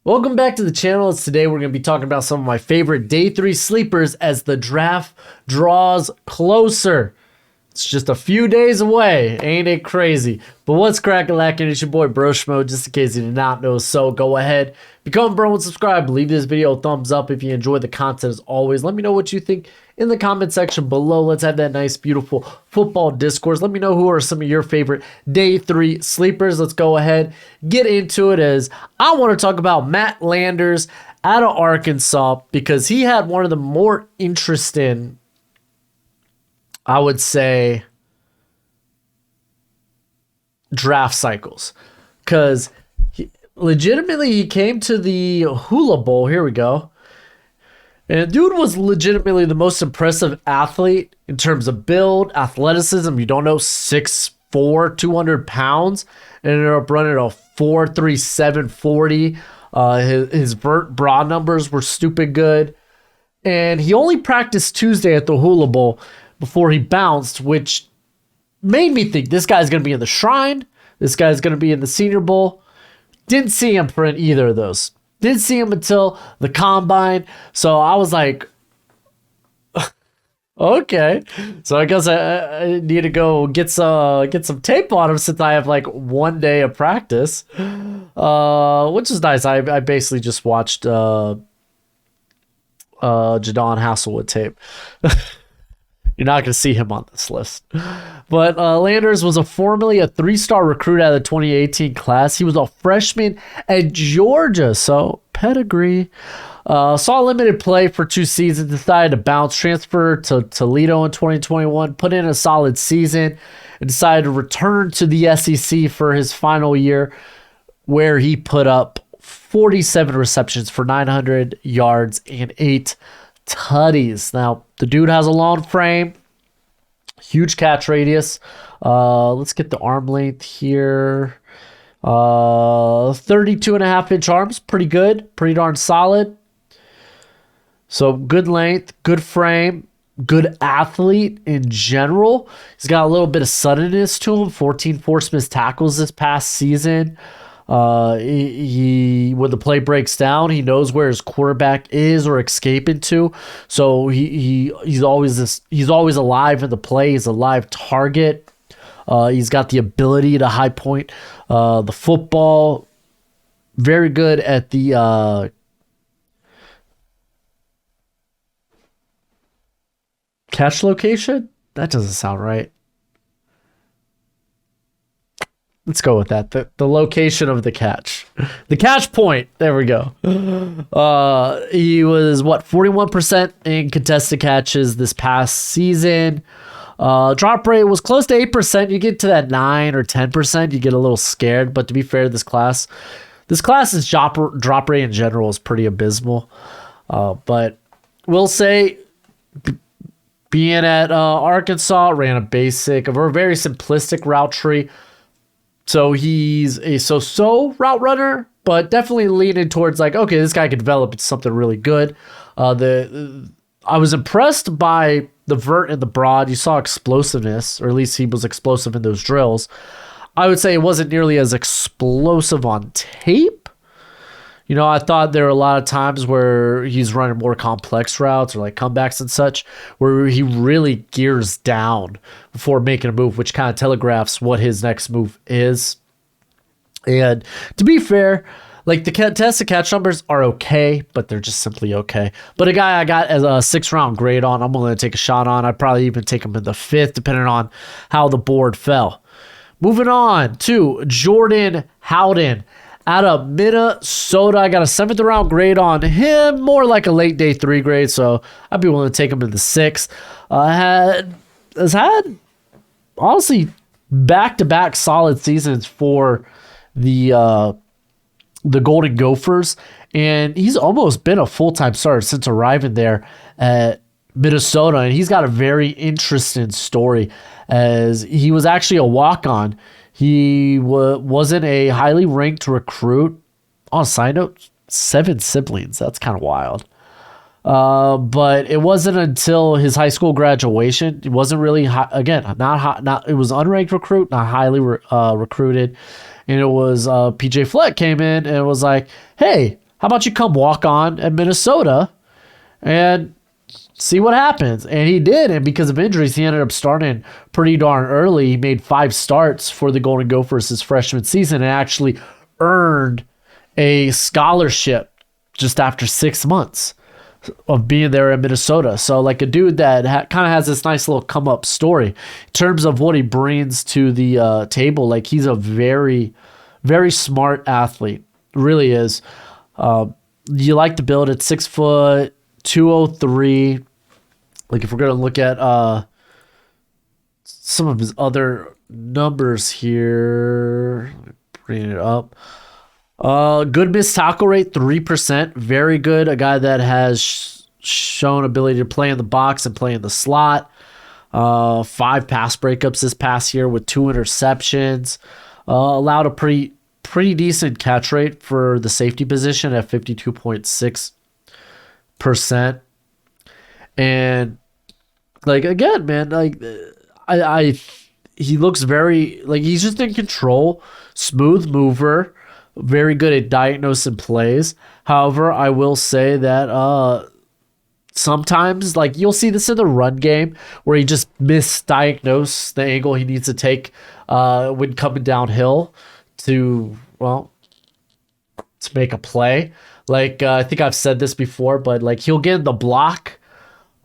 Welcome back to the channel. Today we're going to be talking about some of my favorite day 3 sleepers as the draft draws closer. It's just a few days away, ain't it crazy? But what's crackin' lackin'? It's your boy Broshmo, just in case you did not know. So go ahead, become a bro and subscribe. Leave this video a thumbs up if you enjoy the content as always. Let me know what you think in the comment section below. Let's have that nice, beautiful football discourse. Let me know who are some of your favorite day 3 sleepers. Let's go ahead, get into it as I want to talk about Matt Landers out of Arkansas because he had one of the more interesting, I would say, draft cycles, because he came to the Hula Bowl. Here we go. And dude was legitimately the most impressive athlete in terms of build, athleticism. You don't know, 6'4", 200 pounds. Ended up running a 4.37 40. His vert bra numbers were stupid good. And he only practiced Tuesday at the Hula Bowl before he bounced, which made me think this guy's going to be in the Shrine. This guy's going to be in the Senior Bowl. Didn't see him for either of those. Didn't see him until the Combine. So I was like, okay. So I guess I need to go get some tape on him since I have like 1 day of practice, which is nice. I basically just watched Jadon Hasselwood tape. You're not going to see him on this list. But Landers was formerly a 3-star recruit out of the 2018 class. He was a freshman at Georgia, so pedigree. Saw limited play for 2 seasons, decided to bounce, transfer to Toledo in 2021, put in a solid season, and decided to return to the SEC for his final year, where he put up 47 receptions for 900 yards and 8 tutties. Now, the dude has a long frame, huge catch radius. Let's get the arm length here. 32.5-inch arms, pretty good, pretty darn solid. So good length, good frame, good athlete in general. He's got a little bit of suddenness to him. 14 forced missed tackles this past season. He when the play breaks down, he knows where his quarterback is or escaping to. So he's always alive in the play. He's a live target. He's got the ability to high point the football. Very good at the catch location. That doesn't sound right. Let's go with that. The location of the catch. The catch point. There we go. He was, 41% in contested catches this past season. Drop rate was close to 8%. You get to that 9 or 10%, you get a little scared. But to be fair, this class's drop rate in general is pretty abysmal. But we'll say, being at Arkansas, ran a very simplistic route tree. So he's a so-so route runner, but definitely leaning towards like, okay, this guy could develop into something really good. I was impressed by the vert and the broad. You saw explosiveness, or at least he was explosive in those drills. I would say it wasn't nearly as explosive on tape. You know, I thought there were a lot of times where he's running more complex routes or like comebacks and such, where he really gears down before making a move, which kind of telegraphs what his next move is. And to be fair, like the contested catch numbers are okay, but they're just simply okay. But a guy I got as a 6th-round grade on, I'm willing to take a shot on. I'd probably even take him in the 5th, depending on how the board fell. Moving on to Jordan Howden out of Minnesota. I got a 7th-round grade on him, more like a late day 3 grade, so I'd be willing to take him in the 6th. Has had honestly back-to-back solid seasons for the Golden Gophers, and he's almost been a full-time starter since arriving there at Minnesota, and he's got a very interesting story, as he was actually a walk-on. He wasn't a highly ranked recruit. On a side note, 7 siblings. That's kind of wild. But it wasn't until his high school graduation. It wasn't really high, again, not high, not it was unranked recruit, not highly recruited. And it was PJ Fleck came in and was like, "Hey, how about you come walk on at Minnesota and see what happens? And he did, and because of injuries, he ended up starting pretty darn early. He made 5 starts for the Golden Gophers his freshman season and actually earned a scholarship just after 6 months of being there in Minnesota. So like a dude that kind of has this nice little come up story in terms of what he brings to the table. Like he's a very, very smart athlete, really is. You like to build at 6 foot, 203. Like if we're going to look at some of his other numbers here, let me bring it up. Good missed tackle rate, 3%. Very good. A guy that has shown ability to play in the box and play in the slot. 5 pass breakups this past year with 2 interceptions. Allowed a pretty decent catch rate for the safety position at 52.6%. And like again, man, like he looks very like he's just in control, smooth mover, very good at diagnosing plays. However, I will say that sometimes like you'll see this in the run game where he just misdiagnosed the angle he needs to take when coming downhill to make a play. Like I think I've said this before, but like he'll get in the block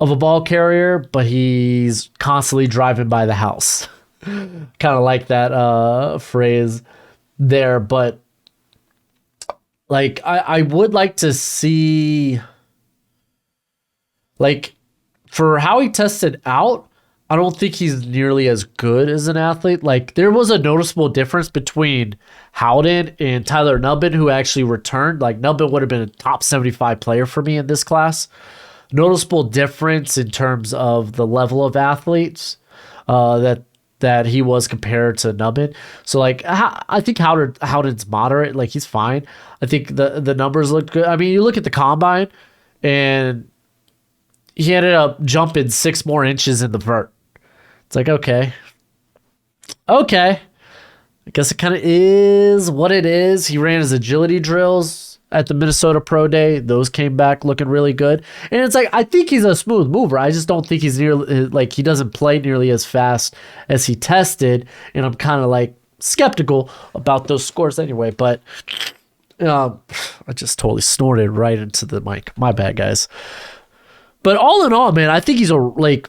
of a ball carrier, but he's constantly driving by the house. Kind of like that phrase there, but like I would like to see, like, for how he tested out, I don't think he's nearly as good as an athlete. Like there was a noticeable difference between Howden and Tyler Nubbin, who actually returned. Like Nubbin would have been a top 75 player for me in this class. Noticeable difference in terms of the level of athletes that he was compared to Nubbin. So like I think Howden's moderate. Like he's fine. I think the numbers look good. I mean, you look at the combine, and he ended up jumping 6 more inches in the vert. It's like okay. I guess it kind of is what it is. He ran his agility drills at the Minnesota Pro Day. Those came back looking really good. And it's like, I think he's a smooth mover. I just don't think he's nearly, like, he doesn't play nearly as fast as he tested. And I'm kind of like skeptical about those scores anyway. But I just totally snorted right into the mic. My bad, guys. But all in all, man, I think he's in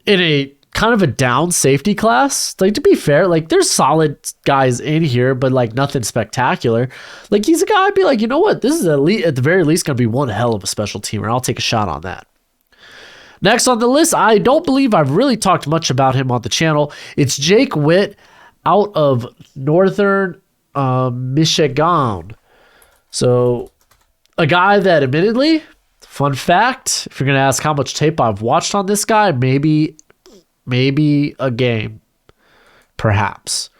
a kind of a down safety class. Like, to be fair, like there's solid guys in here, but like nothing spectacular. Like he's a guy I'd be like, you know what? This is at the very least going to be one hell of a special teamer. I'll take a shot on that. Next on the list, I don't believe I've really talked much about him on the channel. It's Jake Witt out of Northern Michigan. So a guy that admittedly, fun fact, if you're going to ask how much tape I've watched on this guy, maybe a game, perhaps.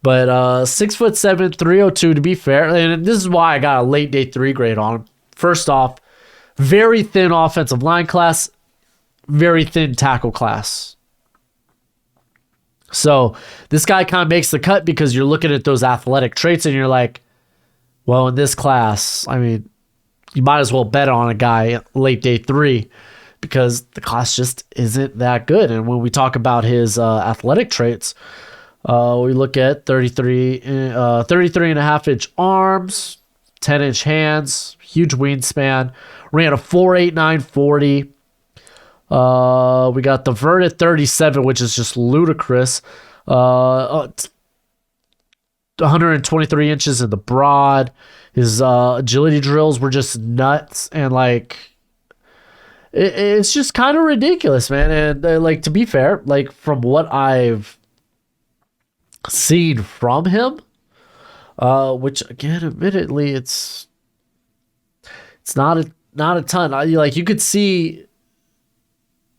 But 6'7", 302 to be fair. And this is why I got a late day 3 grade on him. First off, very thin offensive line class, very thin tackle class. So this guy kind of makes the cut because you're looking at those athletic traits and you're like, well, in this class, I mean, you might as well bet on a guy late day 3. Because the class just isn't that good. And when we talk about his athletic traits, we look at 33 and a half inch arms, 10-inch hands, huge wingspan, ran a 4.89 40. We got the vert at 37, which is just ludicrous. 123 inches in the broad. His agility drills were just nuts, and like, it's just kind of ridiculous, man. And like, to be fair, like from what I've seen from him, which again, admittedly, it's not a ton. Like you could see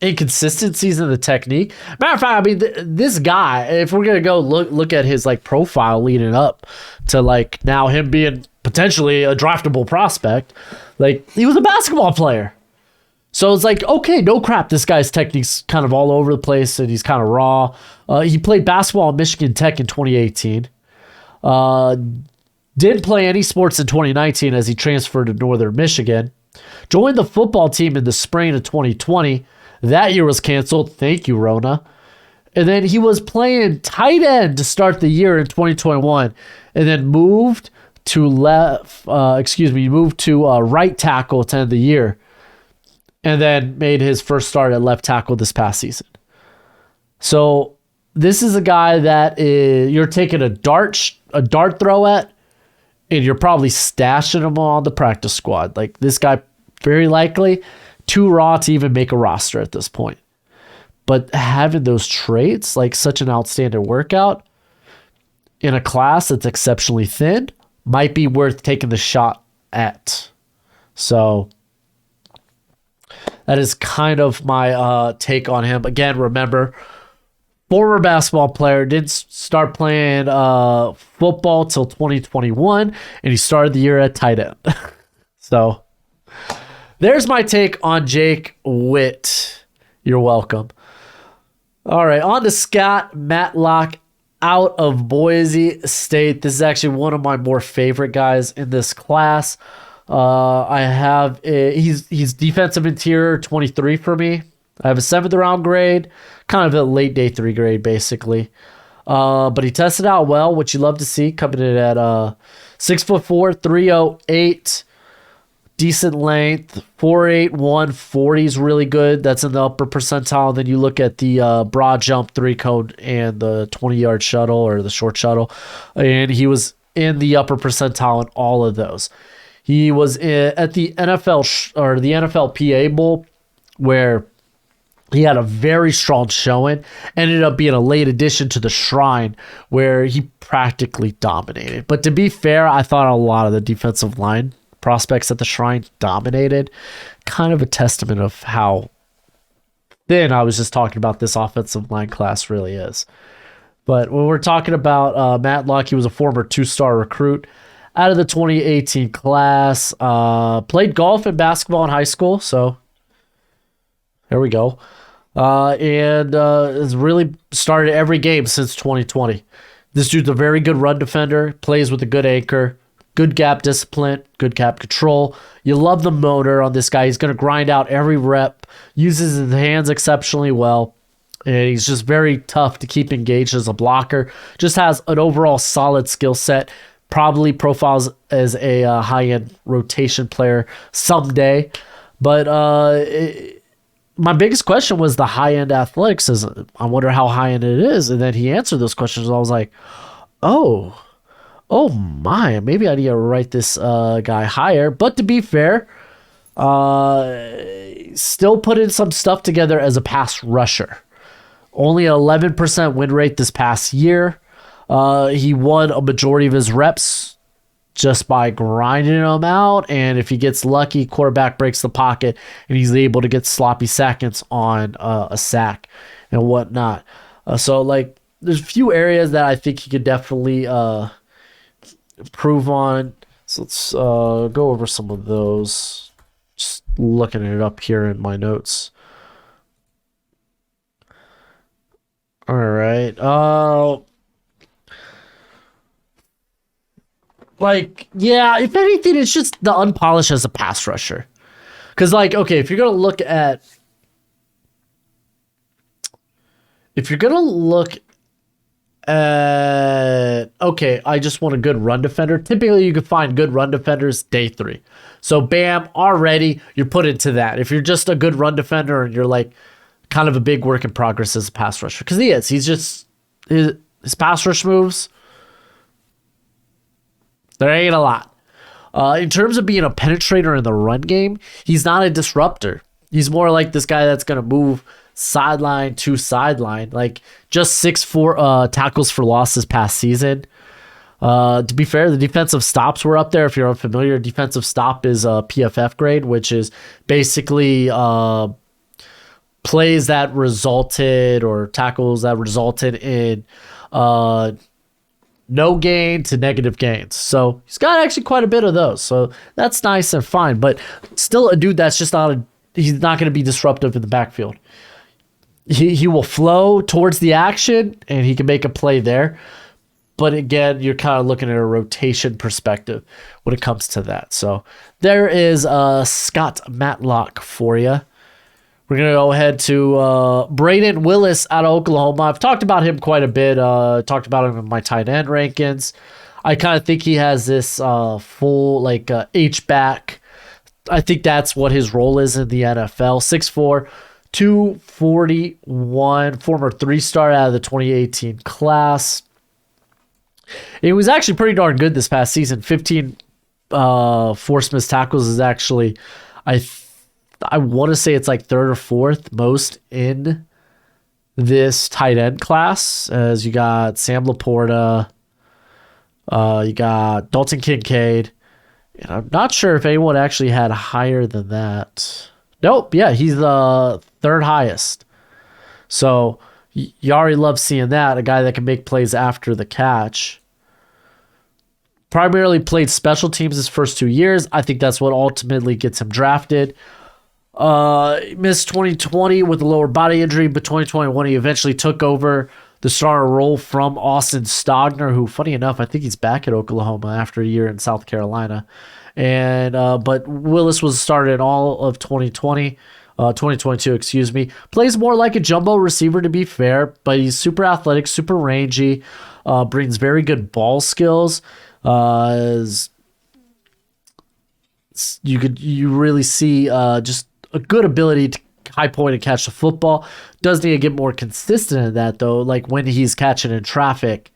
inconsistencies in the technique. Matter of fact, I mean, this guy, if we're gonna go look at his like profile leading up to like now him being potentially a draftable prospect, like he was a basketball player. So it's like, okay, no crap, this guy's technique's kind of all over the place and he's kind of raw. He played basketball at Michigan Tech in 2018. Didn't play any sports in 2019 as he transferred to Northern Michigan. Joined the football team in the spring of 2020. That year was canceled. Thank you, Rona. And then he was playing tight end to start the year in 2021, and then moved to right tackle to end the year, and then made his first start at left tackle this past season. So this is a guy that you're taking a dart throw at, and you're probably stashing him on the practice squad. Like, this guy, very likely too raw to even make a roster at this point. But having those traits, like such an outstanding workout in a class that's exceptionally thin, might be worth taking the shot at. So that is kind of my take on him. Again, remember, former basketball player, didn't start playing football till 2021, and he started the year at tight end. So there's my take on Jake Witt. You're welcome. All right, on to Scott Matlock out of Boise State. This is actually one of my more favorite guys in this class. He's defensive interior 23 for me. I have a 7th round grade, kind of a late day 3 grade basically. But he tested out well, which you love to see, coming in at 6'4", 308. Decent length, 4'8", 140 is really good. That's in the upper percentile. Then you look at the broad jump 3-cone and the 20-yard shuttle or the short shuttle, and he was in the upper percentile in all of those. He was at the the NFLPA Bowl, where he had a very strong showing. Ended up being a late addition to the Shrine, where he practically dominated. But to be fair, I thought a lot of the defensive line prospects at the Shrine dominated. Kind of a testament of how thin I was just talking about this offensive line class really is. But when we're talking about Matlock, he was a former 2-star recruit out of the 2018 class. Played golf and basketball in high school, so there we go. And has really started every game since 2020. This dude's a very good run defender, plays with a good anchor, good gap discipline, good gap control. You love the motor on this guy. He's going to grind out every rep, uses his hands exceptionally well, and he's just very tough to keep engaged as a blocker. Just has an overall solid skill set. Probably profiles as a high-end rotation player someday. But my biggest question was the high-end athletics. I wonder how high-end it is. And then he answered those questions. I was like, oh my, maybe I need to write this guy higher. But to be fair, still put in some stuff together as a pass rusher. Only 11% win rate this past year. He won a majority of his reps just by grinding them out. And if he gets lucky, quarterback breaks the pocket and he's able to get sloppy seconds on a sack and whatnot. So like, there's a few areas that I think he could definitely improve on. So let's go over some of those. Just looking it up here in my notes. All right. Yeah, if anything, it's just the unpolished as a pass rusher. Because, okay, if you're going to look at... okay, I just want a good run defender. Typically, you can find good run defenders day 3. So, bam, already, you're put into that. If you're just a good run defender and you're, kind of a big work in progress as a pass rusher. Because he is. He's just... His pass rush moves... There ain't a lot. In terms of being a penetrator in the run game, he's not a disruptor. He's more like this guy that's going to move sideline to sideline. Just 6'4" tackles for loss this past season. To be fair, the defensive stops were up there. If you're unfamiliar, defensive stop is a PFF grade, which is basically plays that resulted or tackles that resulted in no gain to negative gains. So he's got actually quite a bit of those. So that's nice and fine. But still a dude that's just he's not going to be disruptive in the backfield. He will flow towards the action and he can make a play there. But again, you're kind of looking at a rotation perspective when it comes to that. So there is Scott Matlock for you. We're going to go ahead to Braden Willis out of Oklahoma. I've talked about him quite a bit. Talked about him in my tight end rankings. I kind of think he has this full H-back. I think that's what his role is in the NFL. 6'4", 241, former 3-star out of the 2018 class. It was actually pretty darn good this past season. 15 forced missed tackles is actually, I want to say it's like third or fourth most in this tight end class, as you got Sam Laporta, you got Dalton Kincaid, and I'm not sure if anyone actually had higher than that. Nope, yeah, he's the third highest. So you already love seeing that, a guy that can make plays after the catch. Primarily played special teams his first 2 years. I think that's what ultimately gets him drafted. Missed 2020 with a lower body injury, but 2021 he eventually took over the starter role from Austin Stogner, who, funny enough, I think he's back at Oklahoma after a year in South Carolina. And but Willis was started in all of 2022, excuse me. Plays more like a jumbo receiver, to be fair, but he's super athletic, super rangy, brings very good ball skills. You really see just a good ability to high point and catch the football. Does need to get more consistent in that, though. Like when he's catching in traffic,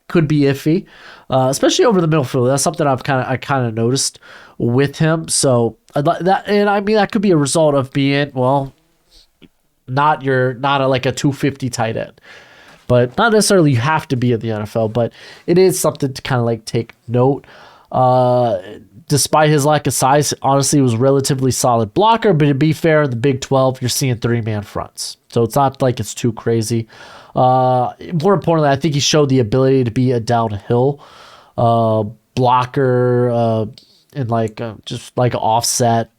could be iffy, especially over the middle field. That's something I kind of noticed with him. So that, and I mean that could be a result of being not like a 250 tight end, but not necessarily you have to be in the NFL. But it is something to kind of like take note. Despite his lack of size, honestly, he was a relatively solid blocker. But to be fair, in the Big 12, you're seeing 3-man fronts. So it's not like it's too crazy. More importantly, I think he showed the ability to be a downhill blocker and just like offset.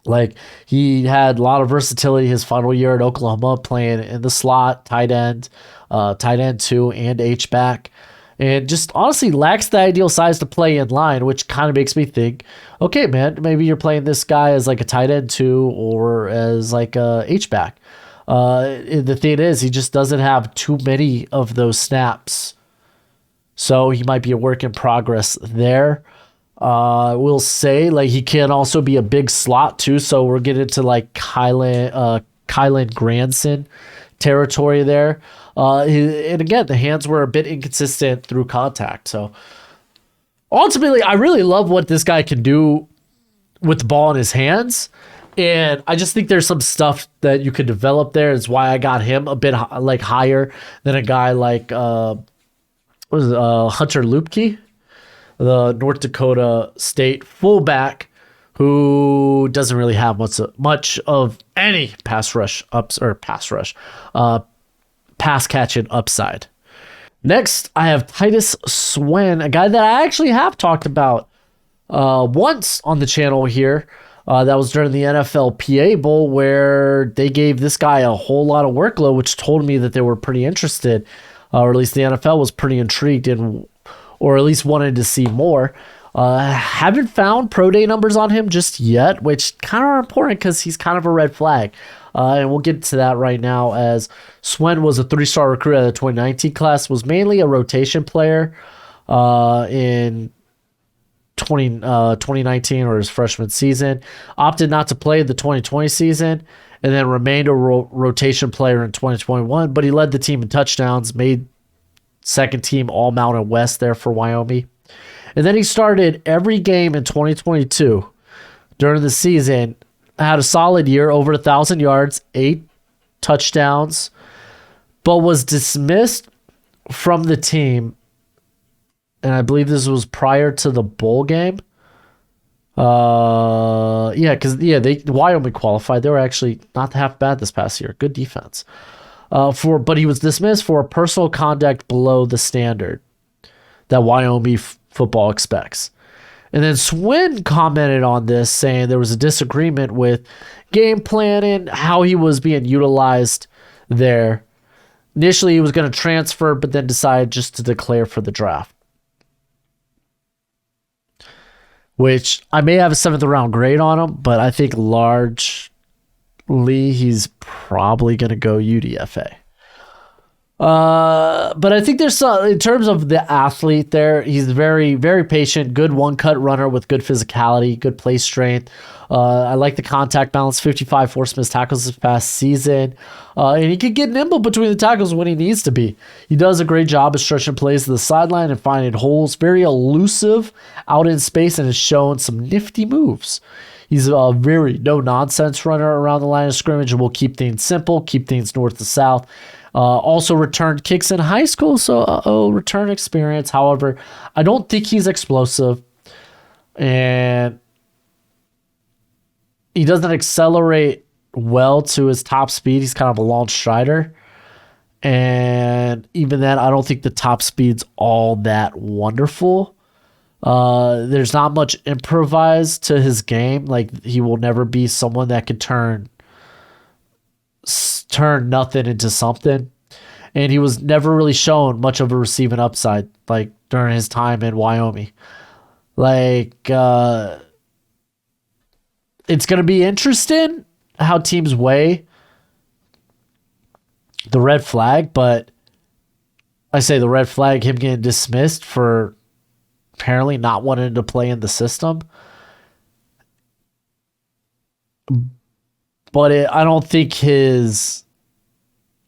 Like he had a lot of versatility his final year at Oklahoma, playing in the slot, tight end 2, and H-back. And just honestly lacks the ideal size to play in line, which kind of makes me think, okay, man, maybe you're playing this guy as like a tight end 2 or as like a H-back. The thing is, he just doesn't have too many of those snaps. So he might be a work in progress there. We'll say like he can also be a big slot too. So we're getting to like Kylan Granson territory there. And again, the hands were a bit inconsistent through contact. So ultimately, I really love what this guy can do with the ball in his hands. And I just think there's some stuff that you could develop there. Is why I got him a bit higher than a guy like Hunter Lupke, the North Dakota State fullback, who doesn't really have much of any pass catching upside. Next, I have Titus Swan, a guy that I actually have talked about once on the channel here. That was during the NFL PA Bowl, where they gave this guy a whole lot of workload, which told me that they were pretty interested, or at least the NFL was pretty intrigued or at least wanted to see more. Haven't found pro day numbers on him just yet, which kind of are important because he's kind of a red flag. And we'll get to that right now, as Swen was a 3-star recruit out of the 2019 class, was mainly a rotation player in 2019 or his freshman season, opted not to play the 2020 season, and then remained a rotation player in 2021, but he led the team in touchdowns, made second team All-Mountain West there for Wyoming. And then he started every game in 2022 during the season, had a solid year, over 1,000 yards, 8 touchdowns, but was dismissed from the team. And I believe this was prior to the bowl game. Wyoming qualified. They were actually not half bad this past year. Good defense. But he was dismissed for personal conduct below the standard that Wyoming football expects. And then Swin commented on this, saying there was a disagreement with game planning, how he was being utilized there. Initially, he was going to transfer, but then decided just to declare for the draft. Which I may have a 7th round grade on him, but I think largely he's probably going to go UDFA. But I think there's some, in terms of the athlete there, he's very, very patient, good one-cut runner with good physicality, good play strength. I like the contact balance, 55 forced missed tackles this past season. And he can get nimble between the tackles when he needs to be. He does a great job of stretching plays to the sideline and finding holes. Very elusive out in space and has shown some nifty moves. He's a very no-nonsense runner around the line of scrimmage and will keep things simple, keep things north to south. Also returned kicks in high school, so return experience. However, I don't think he's explosive, and he doesn't accelerate well to his top speed. He's kind of a long strider, and even then, I don't think the top speed's all that wonderful. There's not much improvised to his game. Like, he will never be someone that could turn nothing into something, and he was never really shown much of a receiving upside like during his time in Wyoming. Like, it's going to be interesting how teams weigh the red flag, but I say the red flag, him getting dismissed for apparently not wanting to play in the system. But I don't think his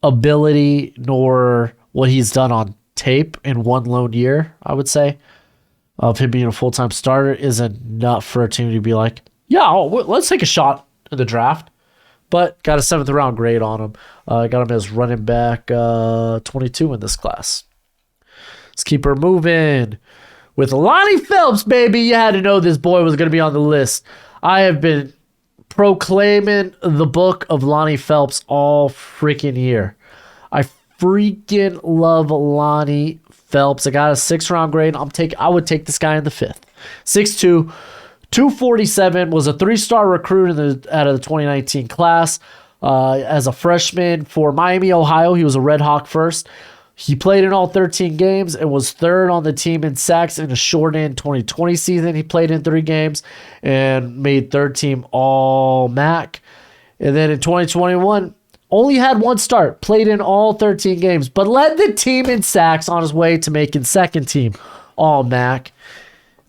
ability nor what he's done on tape in one lone year, I would say, of him being a full-time starter is enough for a team to be like, yeah, let's take a shot in the draft. But got a 7th round grade on him. Got him as running back 22 in this class. Let's keep her moving. With Lonnie Phelps, baby, you had to know this boy was going to be on the list. I have been proclaiming the book of Lonnie Phelps all freaking year. I freaking love Lonnie Phelps. I got a 6th round grade. I would take this guy in the 5th. 6'2", 247, was a 3-star recruit out of the 2019 class. As a freshman for Miami, Ohio, he was a Red Hawk first. He played in all 13 games and was 3rd on the team in sacks in a short-end 2020 season. He played in 3 games and made 3rd team All-MAC. And then in 2021, only had 1 start, played in all 13 games, but led the team in sacks on his way to making 2nd team All-MAC.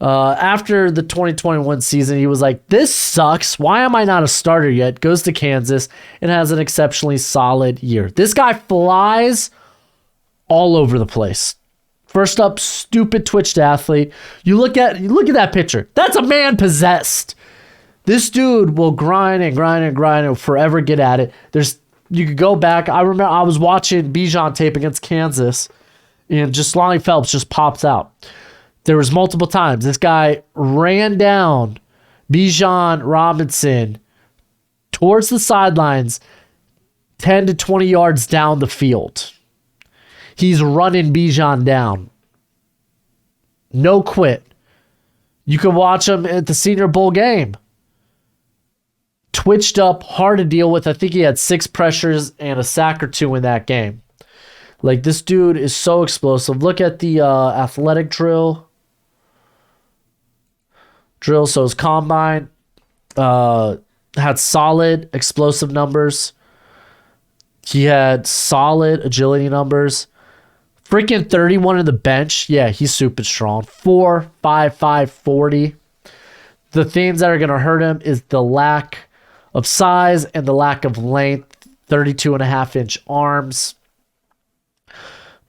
After the 2021 season, he was like, this sucks. Why am I not a starter yet? Goes to Kansas and has an exceptionally solid year. This guy flies all over the place. First up, stupid twitched athlete. You look at that picture. That's a man possessed. This dude will grind and grind and grind and forever get at it. You could go back. I remember I was watching Bijan tape against Kansas, and just Lonnie Phelps just pops out. There was multiple times this guy ran down Bijan Robinson towards the sidelines, 10 to 20 yards down the field. He's running Bijan down. No quit. You can watch him at the Senior Bowl game. Twitched up, hard to deal with. I think he had 6 pressures and a sack or 2 in that game. Like, this dude is so explosive. Look at the athletic drill. So his combine had solid explosive numbers. He had solid agility numbers. Freaking 31 in the bench. Yeah, he's super strong. 4.55 40. The things that are going to hurt him is the lack of size and the lack of length. 32.5-inch arms.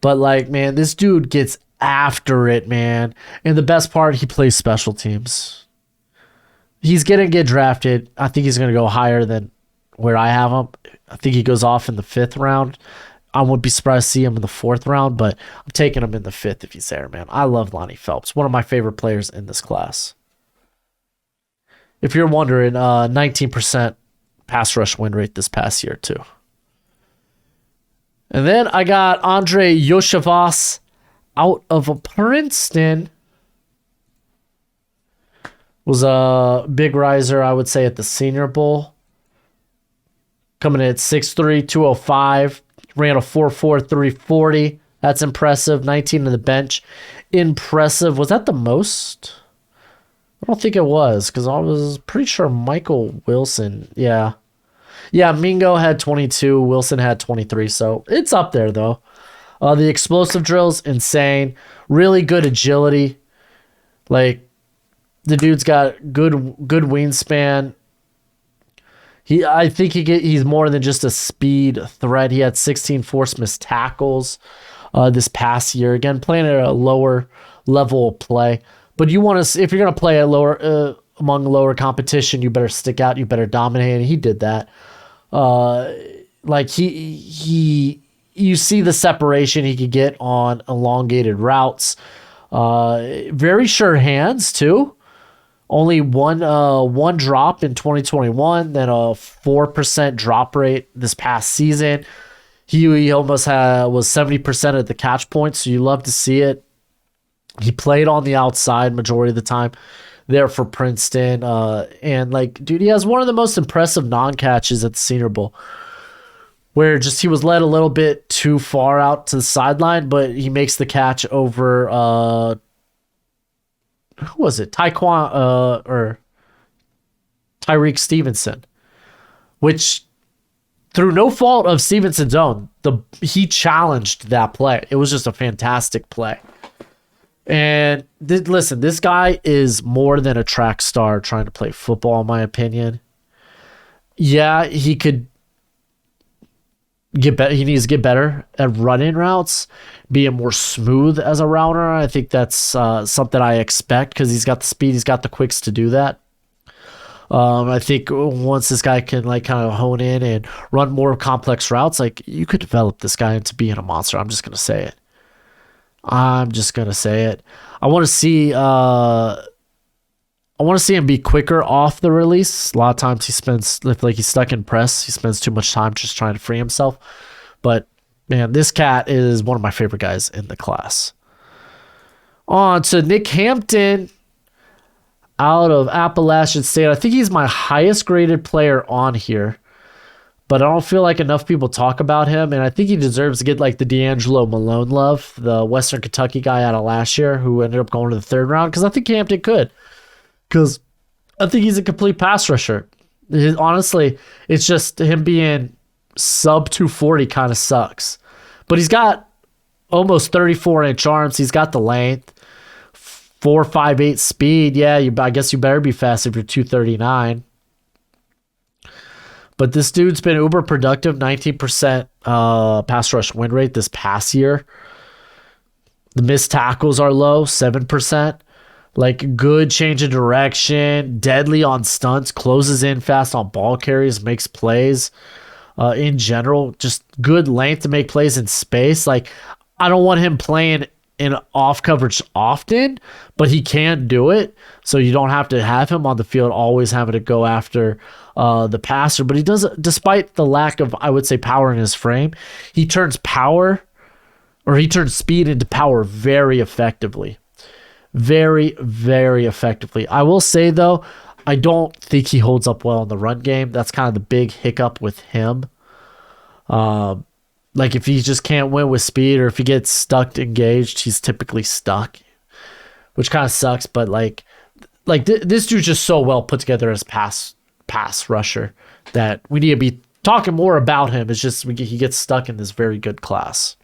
But, like, man, this dude gets after it, man. And the best part, he plays special teams. He's going to get drafted. I think he's going to go higher than where I have him. I think he goes off in the 5th round. I wouldn't be surprised to see him in the 4th round, but I'm taking him in the 5th if he's there, man. I love Lonnie Phelps. One of my favorite players in this class. If you're wondering, 19% pass rush win rate this past year, too. And then I got Andre Yosef out of Princeton. Was a big riser, I would say, at the Senior Bowl. Coming in at 6'3", 205. ran a 4.4 340. That's impressive. 19 on the bench. Impressive. Was that the most? I don't think it was, because I was pretty sure Michael Wilson. Yeah. Yeah, Mingo had 22. Wilson had 23. So it's up there, though. The explosive drills, insane. Really good agility. Like, the dude's got good wingspan. I think he's more than just a speed threat. He had 16 forced missed tackles this past year. Again, playing at a lower level of play. But you want to, if you're going to play at lower among lower competition, you better stick out. You better dominate. And he did that. Like you see the separation he could get on elongated routes. Very sure hands too. Only one drop in 2021, then a 4% drop rate this past season. He almost was 70% at the catch point, so you love to see it. He played on the outside majority of the time there for Princeton. And like, dude, he has one of the most impressive non-catches at the Senior Bowl, where just he was led a little bit too far out to the sideline, but he makes the catch over who was it? Tyreek Stevenson, which through no fault of Stevenson's own, he challenged that play. It was just a fantastic play. And listen, this guy is more than a track star trying to play football, in my opinion. Yeah, he could get better. He needs to get better at running routes, being more smooth as a router. I think that's something I expect, because he's got the speed, he's got the quicks to do that. I think once this guy can like kind of hone in and run more complex routes, like you could develop this guy into being a monster. I'm just gonna say it. I want to see him be quicker off the release. A lot of times he's stuck in press. He spends too much time just trying to free himself. But man, this cat is one of my favorite guys in the class. On to Nick Hampton out of Appalachian State. I think he's my highest graded player on here, but I don't feel like enough people talk about him, and I think he deserves to get like the D'Angelo Malone love, the Western Kentucky guy out of last year who ended up going to the third round, because I think Hampton could. Because I think he's a complete pass rusher. Honestly, it's just him being sub 240 kind of sucks. But he's got almost 34-inch arms. He's got the length. 4.58 speed. Yeah, I guess you better be fast if you're 239. But this dude's been uber productive, 19% pass rush win rate this past year. The missed tackles are low, 7%. Like, good change of direction, deadly on stunts, closes in fast on ball carries, makes plays. In general, just good length to make plays in space. Like, I don't want him playing in off coverage often, but he can do it. So you don't have to have him on the field always having to go after the passer. But he does, despite the lack of, I would say, power in his frame, he turns speed into power very effectively. Very, very effectively. I will say, though, I don't think he holds up well in the run game. That's kind of the big hiccup with him. Like, if he just can't win with speed, or if he gets stuck engaged, he's typically stuck, which kind of sucks. But this dude's just so well put together as pass rusher that we need to be talking more about him. It's just he gets stuck in this very good class.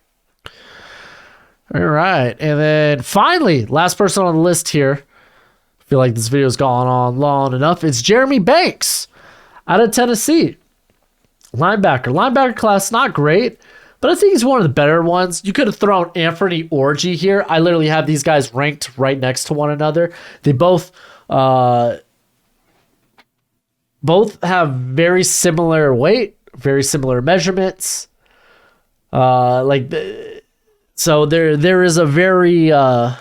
All right, and then finally, last person on the list here. I feel like this video's gone on long enough. It's Jeremy Banks out of Tennessee. Linebacker class, not great, but I think he's one of the better ones. You could have thrown Anthony Orgy here. I literally have these guys ranked right next to one another. They both have very similar weight, very similar measurements. So there is a very and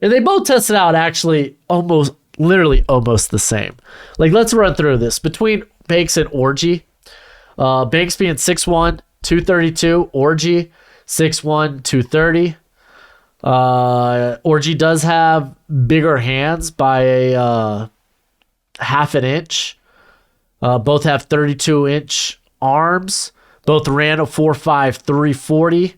they both tested out actually literally almost the same. Like, let's run through this between Banks and Orgy. Banks being 6'1", 232, Orgy 6'1", 230. Orgy does have bigger hands by a half an inch. Both have 32-inch arms, Both ran a 4.5 340.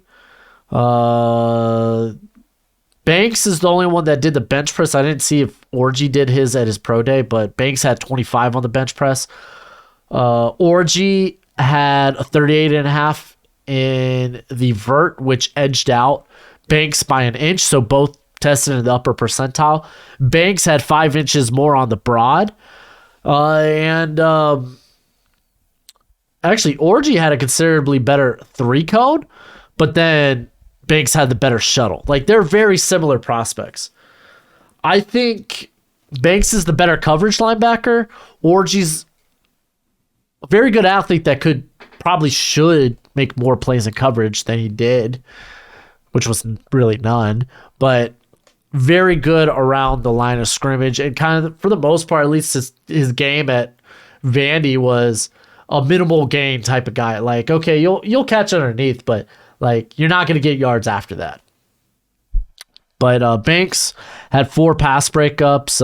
Banks is the only one that did the bench press. I didn't see if Orgy did his at his pro day, but Banks had 25 on the bench press. Orgy had a 38.5 in the vert, which edged out Banks by an inch, so both tested in the upper percentile. Banks had 5 inches more on the broad. Actually, Orgy had a considerably better 3-cone, but then Banks had the better shuttle. Like, they're very similar prospects. I think Banks is the better coverage linebacker. Orgy's a very good athlete that probably should make more plays in coverage than he did, which was really none, but very good around the line of scrimmage. And kind of, for the most part, at least his game at Vandy was a minimal gain type of guy. Like, okay, you'll catch underneath, but like, you're not going to get yards after that. But Banks had 4 pass breakups,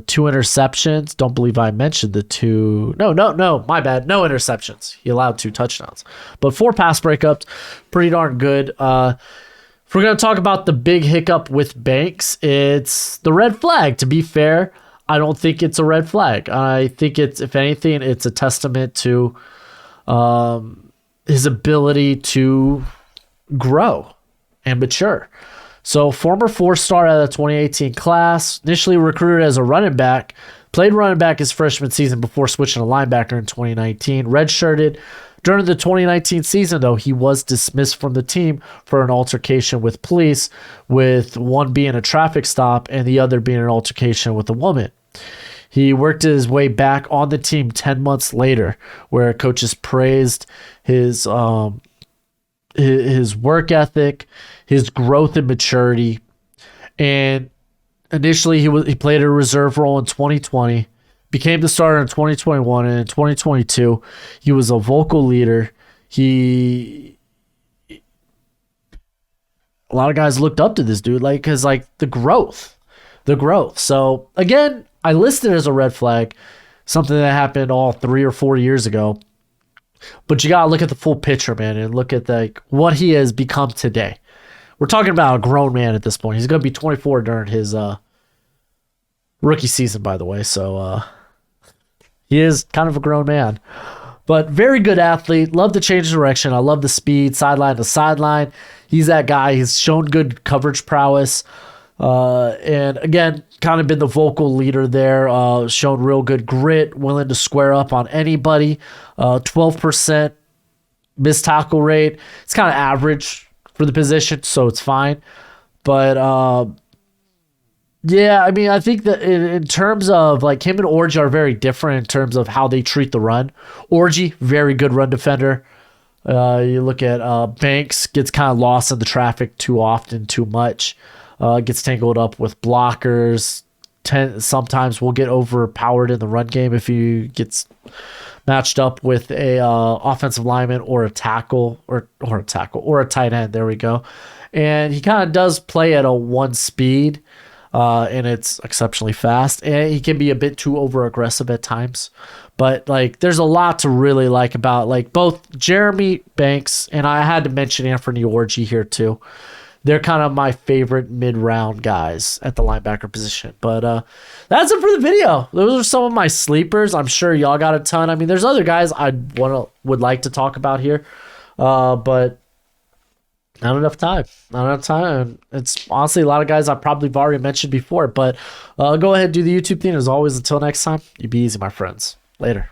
2 interceptions. Don't believe I mentioned the 2. No, my bad. No interceptions. He allowed 2 touchdowns. But 4 pass breakups, pretty darn good. If we're going to talk about the big hiccup with Banks, it's the red flag. To be fair, I don't think it's a red flag. I think it's, if anything, it's a testament to his ability to grow and mature. So, former 4-star out of the 2018 class, initially recruited as a running back, played running back his freshman season before switching to linebacker in 2019. Redshirted during the 2019 season, though, he was dismissed from the team for an altercation with police, with one being a traffic stop and the other being an altercation with a woman. He worked his way back on the team 10 months later, where coaches praised his work ethic, his growth and maturity. And initially he played a reserve role in 2020, became the starter in 2021, and in 2022 he was a vocal leader. A lot of guys looked up to this dude, like, cause like the growth. So again, I listed it as a red flag, something that happened all 3 or 4 years ago. But you gotta look at the full picture, man, and look at what he has become today. We're talking about a grown man at this point. He's gonna be 24 during his rookie season, by the way. So he is kind of a grown man, but very good athlete. Love to change direction. I love the speed, sideline to sideline. He's that guy. He's shown good coverage prowess. And again, kind of been the vocal leader there, shown real good grit, willing to square up on anybody. 12% missed tackle rate. It's kind of average for the position, so it's fine. But yeah, I mean, I think that in terms of like him and Orgy are very different in terms of how they treat the run. Orgy, very good run defender. You look at Banks, gets kind of lost in the traffic too often, too much. Gets tangled up with blockers. Sometimes will get overpowered in the run game if he gets matched up with a offensive lineman or a tackle or a tight end. There we go. And he kind of does play at a 1 speed, and it's exceptionally fast. And he can be a bit too over aggressive at times. But like, there's a lot to really like about like both Jeremy Banks, and I had to mention Anthony Orgy here too. They're kind of my favorite mid-round guys at the linebacker position. But that's it for the video. Those are some of my sleepers. I'm sure y'all got a ton. I mean, there's other guys I would like to talk about here, but not enough time. And it's honestly a lot of guys I probably have already mentioned before. But go ahead and do the YouTube thing. As always, until next time, you be easy, my friends. Later.